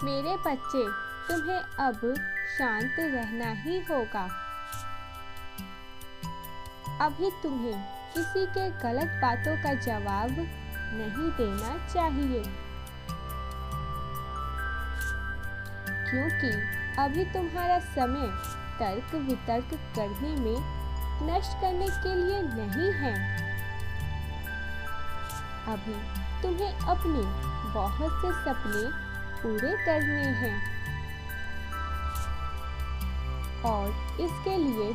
मेरे बच्चे, तुम्हें अब शांत रहना ही होगा। अभी तुम्हें किसी के गलत बातों का जवाब नहीं देना चाहिए, क्योंकि अभी तुम्हारा समय तर्क वितर्क करने में नष्ट करने के लिए नहीं है। अभी तुम्हें अपने बहुत से सपने पूरे करने हैं और इसके लिए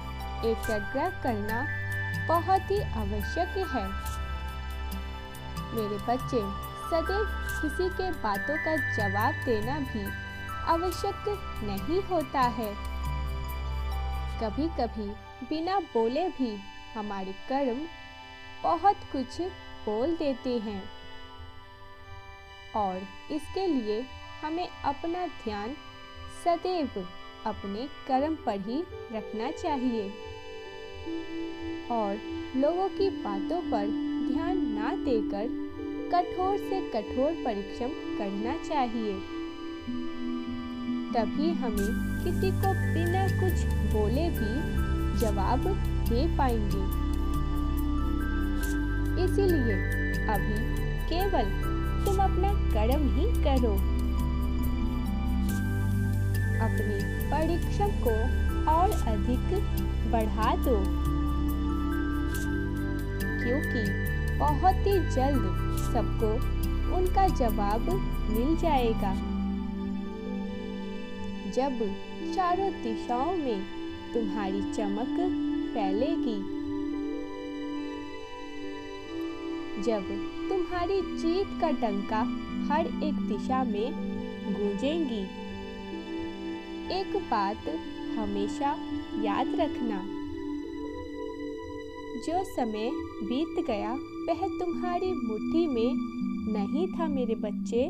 एकाग्रता करना बहुत ही आवश्यक है। मेरे बच्चे, सदैव किसी के बातों का जवाब देना भी आवश्यक नहीं होता है। कभी कभी बिना बोले भी हमारे कर्म बहुत कुछ बोल देते हैं और इसके लिए हमें अपना ध्यान सदैव अपने कर्म पर ही रखना चाहिए और लोगों की बातों पर ध्यान ना देकर कठोर से कठोर परिश्रम करना चाहिए। तभी हमें किसी को बिना कुछ बोले भी जवाब दे पाएंगे। इसीलिए अभी केवल तुम अपना कर्म ही करो। अपने परिश्रम को और अधिक बढ़ा दो, क्योंकि बहुत ही जल्द सबको उनका जवाब मिल जाएगा। जब चारों दिशाओं में तुम्हारी चमक फैलेगी, जब तुम्हारी जीत का डंका हर एक दिशा में गूंजेगी। एक बात हमेशा याद रखना, जो समय बीत गया वह तुम्हारी मुट्ठी में नहीं था मेरे बच्चे,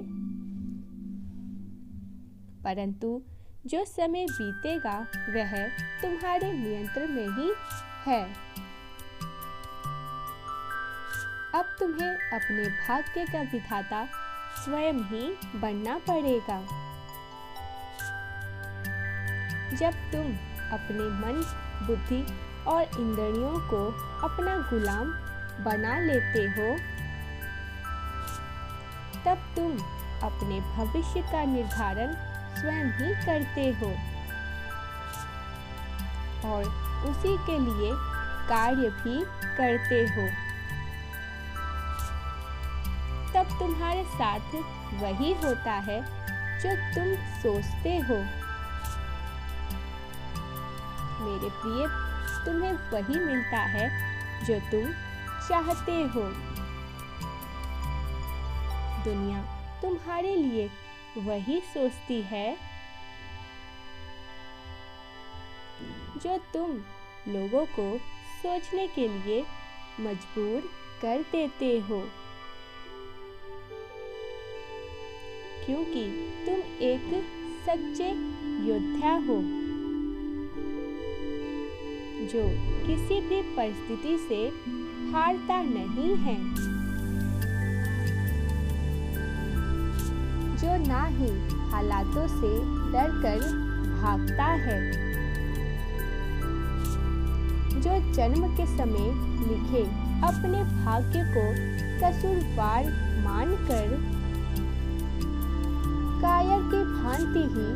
परंतु जो समय बीतेगा वह तुम्हारे नियंत्रण में ही है। अब तुम्हें अपने भाग्य का विधाता स्वयं ही बनना पड़ेगा। जब तुम अपने मन, बुद्धि और इंद्रियों को अपना गुलाम बना लेते हो, तब तुम अपने भविष्य का निर्धारण स्वयं ही करते हो और उसी के लिए कार्य भी करते हो। तब तुम्हारे साथ वही होता है जो तुम सोचते हो। मेरे प्रिय, तुम्हें वही मिलता है जो तुम चाहते हो। दुनिया तुम्हारे लिए वही सोचती है जो तुम लोगों को सोचने के लिए मजबूर कर देते हो, क्योंकि तुम एक सच्चे योद्धा हो जो किसी भी परिस्थिति से हारता नहीं है, जो ना ही हालातों से डरकर भागता है, जो जन्म के समय लिखे अपने भाग्य को कसूरवार मानकर कायर की भांति ही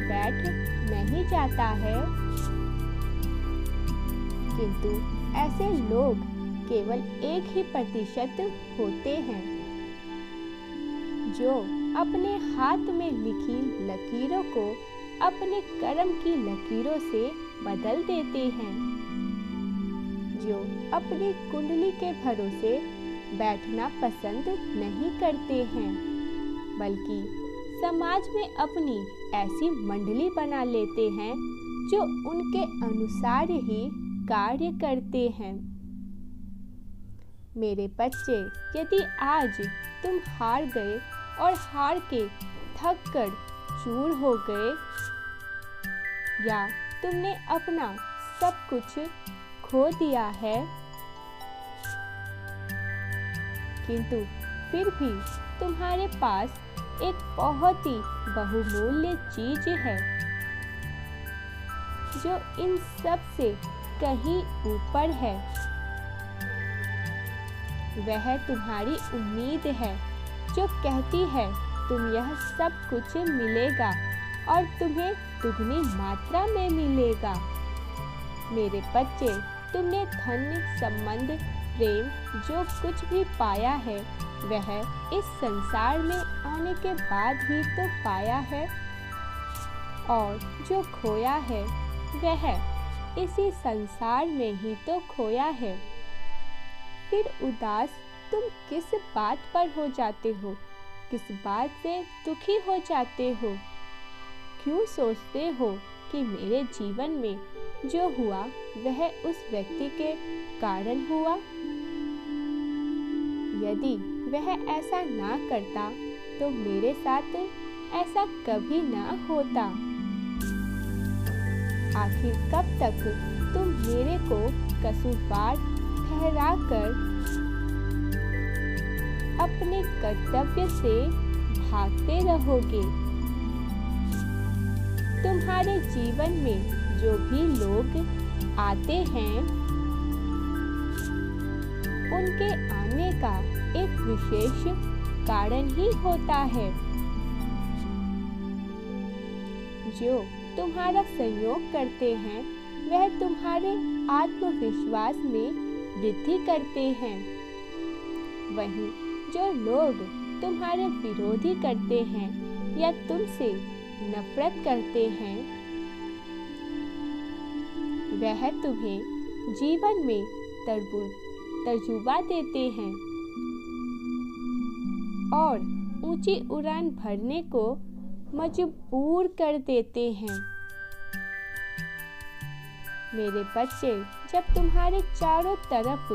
बैठ नहीं जाता है, किंतु ऐसे लोग केवल 1% होते हैं जो अपने हाथ में लिखी लकीरों को अपने कर्म की लकीरों से बदल देते हैं, जो अपनी कुंडली के भरोसे बैठना पसंद नहीं करते हैं, बल्कि समाज में अपनी ऐसी मंडली बना लेते हैं जो उनके अनुसार ही कार्य करते हैं। मेरे बच्चे, यदि आज तुम हार गए और हार के थक कर चूर हो गए, या तुमने अपना सब कुछ खो दिया है, किंतु फिर भी तुम्हारे पास एक बहुत ही बहुमूल्य चीज है जो इन सब से कहीं ऊपर है। वह तुम्हारी उम्मीद है जो कहती है तुम यह सब कुछ मिलेगा और तुम्हें दुगनी मात्रा में मिलेगा। मेरे बच्चे, तुमने धन, संबंध, प्रेम जो कुछ भी पाया है वह इस संसार में आने के बाद ही तो पाया है, और जो खोया है वह इसी संसार में ही तो खोया है। फिर उदास तुम किस बात पर हो जाते हो? किस बात से दुखी हो जाते हो? क्यों सोचते हो कि मेरे जीवन में जो हुआ वह उस व्यक्ति के कारण हुआ? यदि वह ऐसा ना करता तो मेरे साथ ऐसा कभी ना होता। आखिर कब तक तुम मेरे को कसूरवार ठहराकर अपने कर्तव्य से भागते रहोगे? तुम्हारे जीवन में जो भी लोग आते हैं उनके आने का एक विशेष कारण ही होता है। जो तुम्हारा सहयोग करते हैं वह तुम्हारे आत्मविश्वास में वृद्धि करते हैं। वहीं जो लोग तुम्हारे विरोधी करते हैं या तुमसे नफरत करते हैं वह तुम्हें जीवन में तजुर्बा देते हैं और ऊंची उड़ान भरने को मजबूर कर देते हैं। मेरे बच्चे, जब तुम्हारे चारों तरफ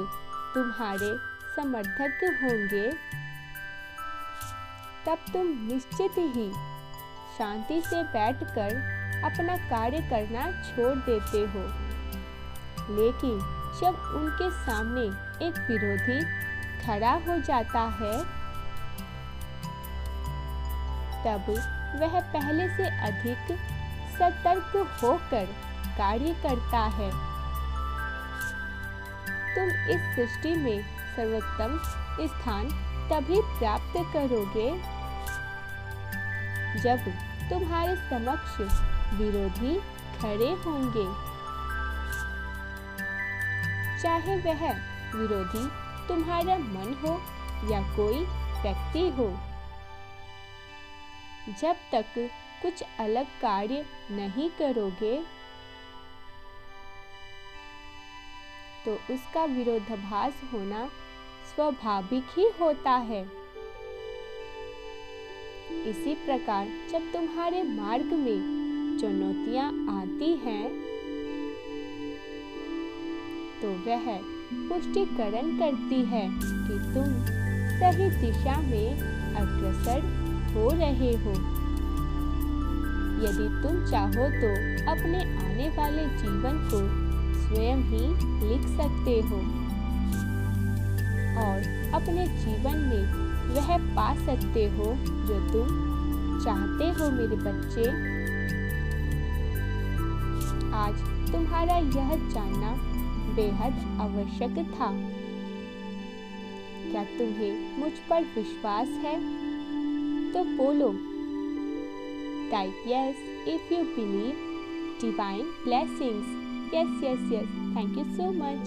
तुम्हारे समर्थक होंगे तब तुम निश्चित ही शांति से बैठकर अपना कार्य करना छोड़ देते हो। लेकिन जब उनके सामने एक विरोधी खड़ा हो जाता है तब वह पहले से अधिक सतर्क होकर कार्य करता है। तुम इस सृष्टि में सर्वोत्तम स्थान तभी प्राप्त करोगे जब तुम्हारे समक्ष विरोधी खड़े होंगे, चाहे वह विरोधी तुम्हारा मन हो या कोई व्यक्ति हो। जब तक कुछ अलग कार्य नहीं करोगे तो उसका विरोधाभास होना स्वाभाविक ही होता है। इसी प्रकार जब तुम्हारे मार्ग में चुनौतियां आती हैं तो वह पुष्टिकरण करती है कि तुम सही दिशा में अग्रसर हो रहे हो। यदि तुम चाहो तो अपने आने वाले जीवन को स्वयं ही लिख सकते हो और अपने जीवन में वह पा सकते हो जो तुम चाहते हो। मेरे बच्चे, आज तुम्हारा यह जानना बेहद आवश्यक था। क्या तुम्हें मुझ पर विश्वास है? तो बोलो, type yes if you believe divine blessings. Yes. Thank you so much.